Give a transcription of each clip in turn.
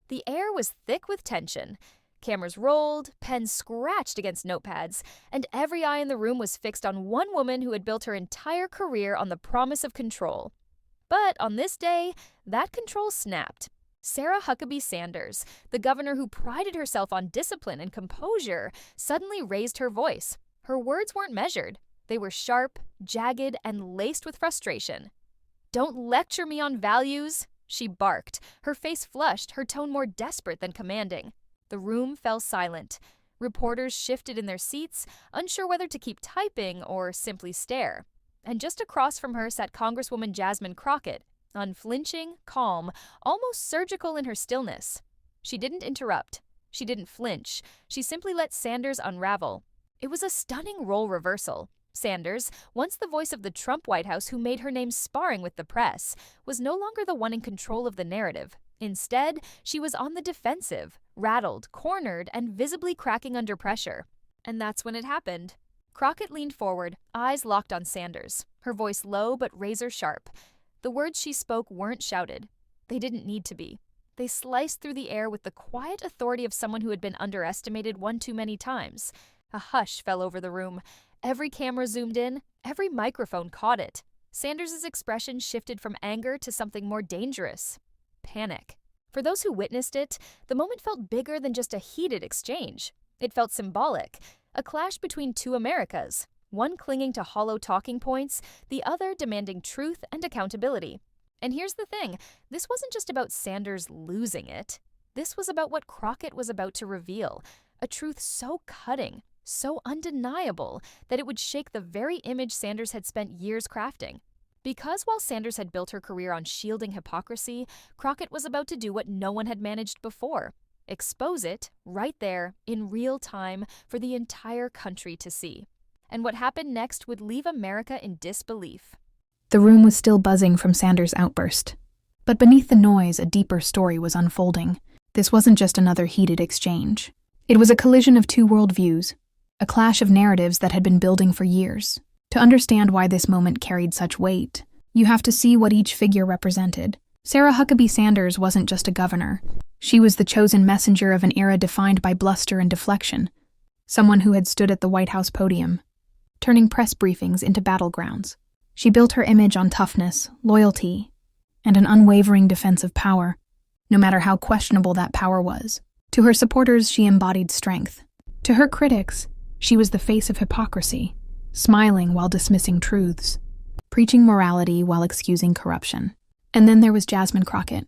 The air was thick with tension. Cameras rolled, pens scratched against notepads, and every eye in the room was fixed on one woman who had built her entire career on the promise of control. But on this day, that control snapped. Sarah Huckabee Sanders, the governor who prided herself on discipline and composure, suddenly raised her voice. Her words weren't measured. They were sharp, jagged, and laced with frustration. "Don't lecture me on values," she barked, her face flushed, her tone more desperate than commanding. The room fell silent. Reporters shifted in their seats, unsure whether to keep typing or simply stare. And just across from her sat Congresswoman Jasmine Crockett, unflinching, calm, almost surgical in her stillness. She didn't interrupt. She didn't flinch. She simply let Sanders unravel. It was a stunning role reversal. Sanders, once the voice of the Trump White House who made her name sparring with the press, was no longer the one in control of the narrative. Instead, she was on the defensive, rattled, cornered, and visibly cracking under pressure. And that's when it happened. Crockett leaned forward, eyes locked on Sanders, her voice low but razor-sharp. The words she spoke weren't shouted. They didn't need to be. They sliced through the air with the quiet authority of someone who had been underestimated one too many times. A hush fell over the room. Every camera zoomed in, every microphone caught it. Sanders' expression shifted from anger to something more dangerous. Panic. For those who witnessed it, the moment felt bigger than just a heated exchange. It felt symbolic, a clash between two Americas, one clinging to hollow talking points, the other demanding truth and accountability. And here's the thing, this wasn't just about Sanders losing it. This was about what Crockett was about to reveal, a truth so cutting, so undeniable, that it would shake the very image Sanders had spent years crafting. Because while Sanders had built her career on shielding hypocrisy, Crockett was about to do what no one had managed before. Expose it, right there, in real time, for the entire country to see. And what happened next would leave America in disbelief. The room was still buzzing from Sanders' outburst. But beneath the noise, a deeper story was unfolding. This wasn't just another heated exchange. It was a collision of two worldviews, a clash of narratives that had been building for years. To understand why this moment carried such weight, you have to see what each figure represented. Sarah Huckabee Sanders wasn't just a governor. She was the chosen messenger of an era defined by bluster and deflection, someone who had stood at the White House podium, turning press briefings into battlegrounds. She built her image on toughness, loyalty, and an unwavering defense of power, no matter how questionable that power was. To her supporters, she embodied strength. To her critics, she was the face of hypocrisy, smiling while dismissing truths, preaching morality while excusing corruption. And then there was Jasmine Crockett.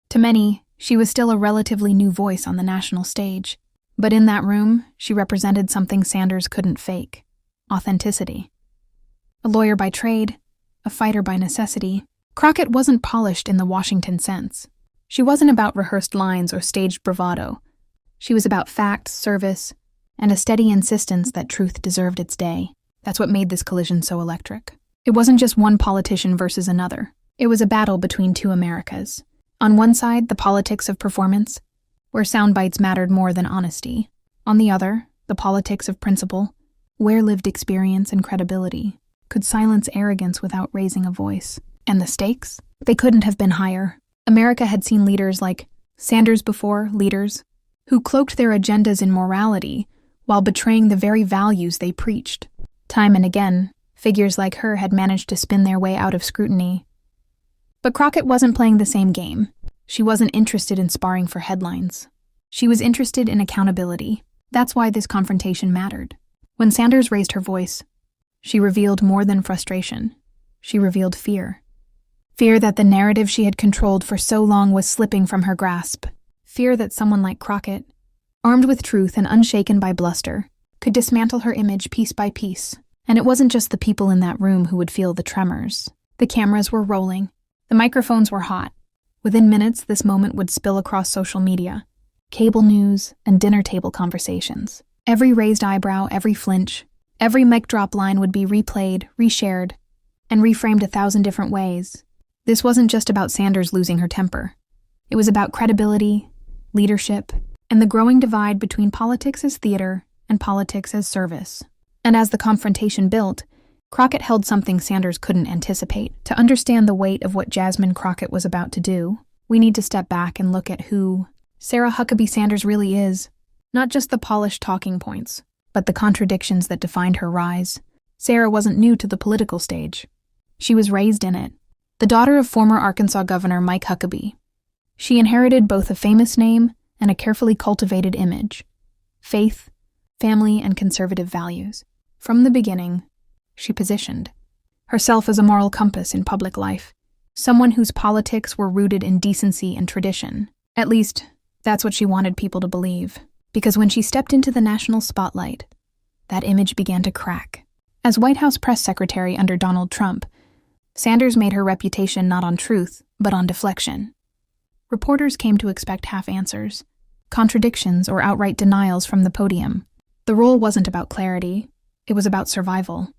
To many, she was still a relatively new voice on the national stage. But in that room, she represented something Sanders couldn't fake: authenticity. A lawyer by trade, a fighter by necessity, Crockett wasn't polished in the Washington sense. She wasn't about rehearsed lines or staged bravado. She was about fact, service, and a steady insistence that truth deserved its day. That's what made this collision so electric. It wasn't just one politician versus another. It was a battle between two Americas. On one side, the politics of performance, where sound bites mattered more than honesty. On the other, the politics of principle, where lived experience and credibility could silence arrogance without raising a voice. And the stakes? They couldn't have been higher. America had seen leaders like Sanders before, leaders who cloaked their agendas in morality while betraying the very values they preached. Time and again, figures like her had managed to spin their way out of scrutiny. But Crockett wasn't playing the same game. She wasn't interested in sparring for headlines. She was interested in accountability. That's why this confrontation mattered. When Sanders raised her voice, she revealed more than frustration. She revealed fear. Fear that the narrative she had controlled for so long was slipping from her grasp. Fear that someone like Crockett, armed with truth and unshaken by bluster, could dismantle her image piece by piece. And it wasn't just the people in that room who would feel the tremors. The cameras were rolling. The microphones were hot. Within minutes, this moment would spill across social media, cable news, and dinner table conversations. Every raised eyebrow, every flinch, every mic drop line would be replayed, reshared, and reframed 1,000 different ways. This wasn't just about Sanders losing her temper. It was about credibility, leadership, and the growing divide between politics as theater and politics as service. And as the confrontation built, Crockett held something Sanders couldn't anticipate. To understand the weight of what Jasmine Crockett was about to do, we need to step back and look at who Sarah Huckabee Sanders really is. Not just the polished talking points, but the contradictions that defined her rise. Sarah wasn't new to the political stage. She was raised in it. The daughter of former Arkansas Governor Mike Huckabee. She inherited both a famous name and a carefully cultivated image. Faith, family, and conservative values. From the beginning, she positioned herself as a moral compass in public life, someone whose politics were rooted in decency and tradition. At least, that's what she wanted people to believe, because when she stepped into the national spotlight, that image began to crack. As White House press secretary under Donald Trump, Sanders made her reputation not on truth, but on deflection. Reporters came to expect half answers, contradictions, or outright denials from the podium. The role wasn't about clarity, it was about survival.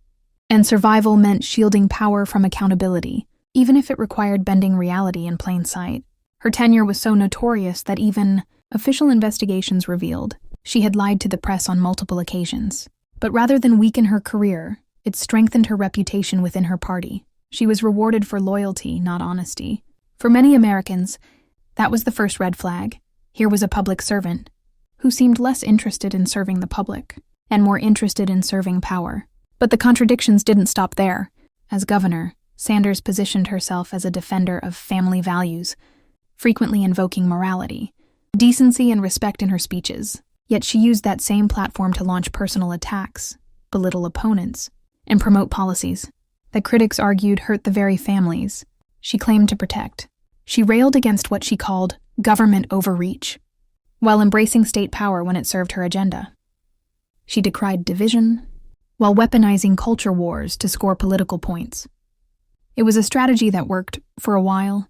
And survival meant shielding power from accountability, even if it required bending reality in plain sight. Her tenure was so notorious that even official investigations revealed she had lied to the press on multiple occasions. But rather than weaken her career, it strengthened her reputation within her party. She was rewarded for loyalty, not honesty. For many Americans, that was the first red flag. Here was a public servant who seemed less interested in serving the public and more interested in serving power. But the contradictions didn't stop there. As governor, Sanders positioned herself as a defender of family values, frequently invoking morality, decency, and respect in her speeches. Yet she used that same platform to launch personal attacks, belittle opponents, and promote policies that critics argued hurt the very families she claimed to protect. She railed against what she called government overreach, while embracing state power when it served her agenda. She decried division, while weaponizing culture wars to score political points. It was a strategy that worked for a while.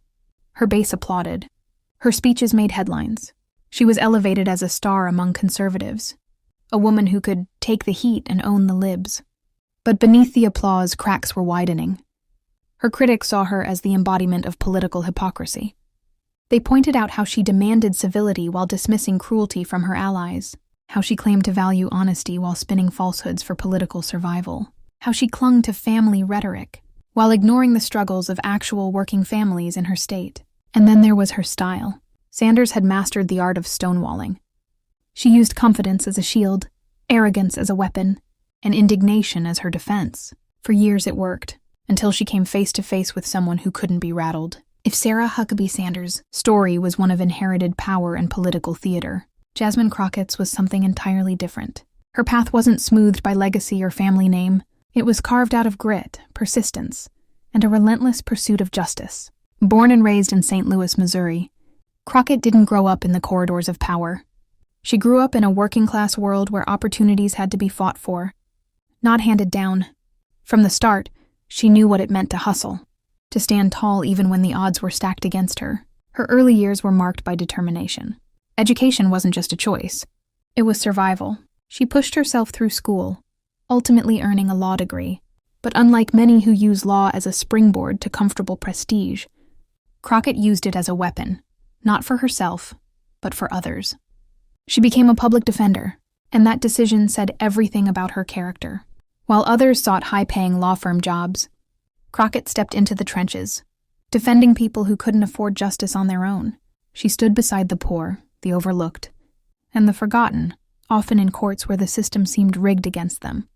Her base applauded. Her speeches made headlines. She was elevated as a star among conservatives, a woman who could take the heat and own the libs. But beneath the applause, cracks were widening. Her critics saw her as the embodiment of political hypocrisy. They pointed out how she demanded civility while dismissing cruelty from her allies, how she claimed to value honesty while spinning falsehoods for political survival, how she clung to family rhetoric while ignoring the struggles of actual working families in her state. And then there was her style. Sanders had mastered the art of stonewalling. She used confidence as a shield, arrogance as a weapon, and indignation as her defense. For years it worked, until she came face to face with someone who couldn't be rattled. If Sarah Huckabee Sanders' story was one of inherited power and political theater, Jasmine Crockett's was something entirely different. Her path wasn't smoothed by legacy or family name. It was carved out of grit, persistence, and a relentless pursuit of justice. Born and raised in St. Louis, Missouri, Crockett didn't grow up in the corridors of power. She grew up in a working-class world where opportunities had to be fought for, not handed down. From the start, she knew what it meant to hustle, to stand tall even when the odds were stacked against her. Her early years were marked by determination. Education wasn't just a choice. It was survival. She pushed herself through school, ultimately earning a law degree. But unlike many who use law as a springboard to comfortable prestige, Crockett used it as a weapon, not for herself, but for others. She became a public defender, and that decision said everything about her character. While others sought high-paying law firm jobs, Crockett stepped into the trenches, defending people who couldn't afford justice on their own. She stood beside the poor, the overlooked, and the forgotten, often in courts where the system seemed rigged against them.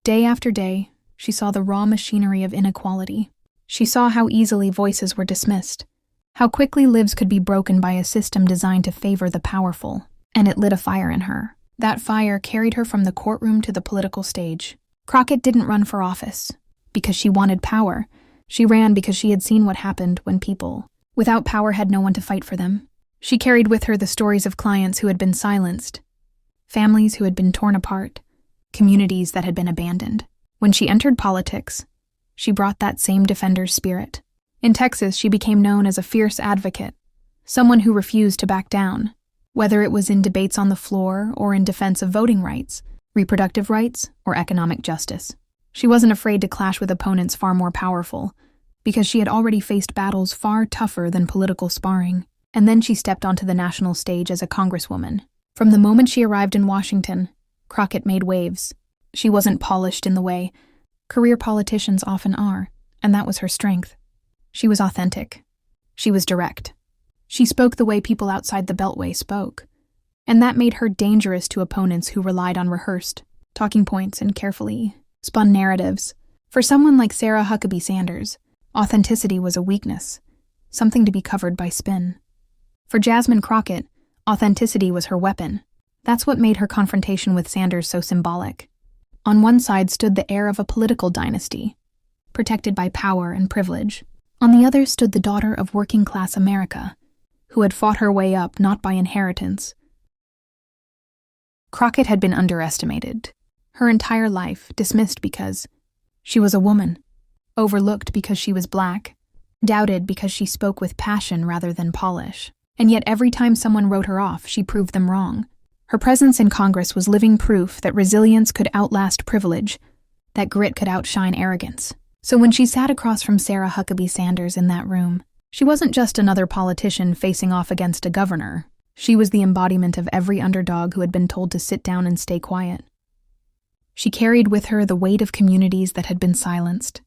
Day after day, she saw the raw machinery of inequality. She saw how easily voices were dismissed, how quickly lives could be broken by a system designed to favor the powerful, and it lit a fire in her. That fire carried her from the courtroom to the political stage. Crockett didn't run for office because she wanted power. She ran because she had seen what happened when people without power had no one to fight for them. She carried with her the stories of clients who had been silenced, families who had been torn apart, communities that had been abandoned. When she entered politics, she brought that same defender's spirit. In Texas, she became known as a fierce advocate, someone who refused to back down, whether it was in debates on the floor or in defense of voting rights, reproductive rights, or economic justice. She wasn't afraid to clash with opponents far more powerful, because she had already faced battles far tougher than political sparring. And then she stepped onto the national stage as a congresswoman. From the moment she arrived in Washington, Crockett made waves. She wasn't polished in the way career politicians often are, and that was her strength. She was authentic. She was direct. She spoke the way people outside the Beltway spoke, and that made her dangerous to opponents who relied on rehearsed talking points and carefully spun narratives. For someone like Sarah Huckabee Sanders, authenticity was a weakness, something to be covered by spin. For Jasmine Crockett, authenticity was her weapon. That's what made her confrontation with Sanders so symbolic. On one side stood the heir of a political dynasty, protected by power and privilege. On the other stood the daughter of working-class America, who had fought her way up not by inheritance. Crockett had been underestimated. Her entire life dismissed because she was a woman, overlooked because she was black, doubted because she spoke with passion rather than polish. And yet every time someone wrote her off, she proved them wrong. Her presence in Congress was living proof that resilience could outlast privilege, that grit could outshine arrogance. So when she sat across from Sarah Huckabee Sanders in that room, she wasn't just another politician facing off against a governor. She was the embodiment of every underdog who had been told to sit down and stay quiet. She carried with her the weight of communities that had been silenced,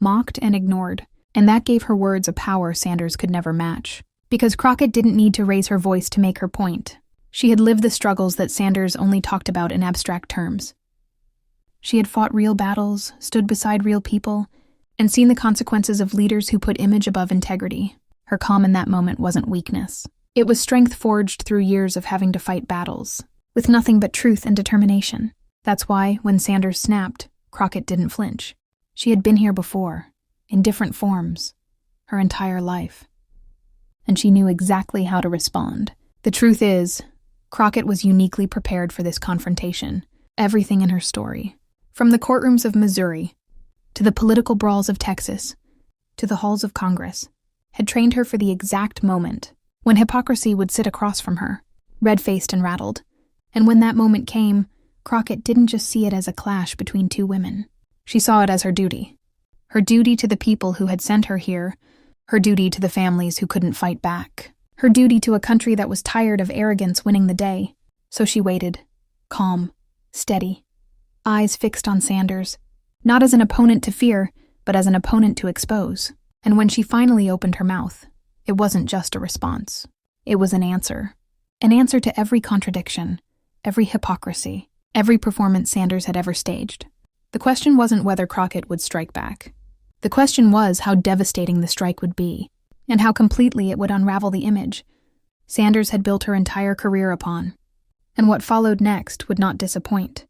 mocked and ignored, and that gave her words a power Sanders could never match. Because Crockett didn't need to raise her voice to make her point. She had lived the struggles that Sanders only talked about in abstract terms. She had fought real battles, stood beside real people, and seen the consequences of leaders who put image above integrity. Her calm in that moment wasn't weakness. It was strength forged through years of having to fight battles, with nothing but truth and determination. That's why, when Sanders snapped, Crockett didn't flinch. She had been here before, in different forms, her entire life. And she knew exactly how to respond. The truth is, Crockett was uniquely prepared for this confrontation. Everything in her story, from the courtrooms of Missouri, to the political brawls of Texas, to the halls of Congress, had trained her for the exact moment when hypocrisy would sit across from her, red-faced and rattled. And when that moment came, Crockett didn't just see it as a clash between two women. She saw it as her duty to the people who had sent her here, her duty to the families who couldn't fight back, her duty to a country that was tired of arrogance winning the day. So she waited, calm, steady, eyes fixed on Sanders, not as an opponent to fear, but as an opponent to expose. And when she finally opened her mouth, it wasn't just a response. It was an answer to every contradiction, every hypocrisy, every performance Sanders had ever staged. The question wasn't whether Crockett would strike back. The question was how devastating the strike would be, and how completely it would unravel the image Sanders had built her entire career upon. And what followed next would not disappoint.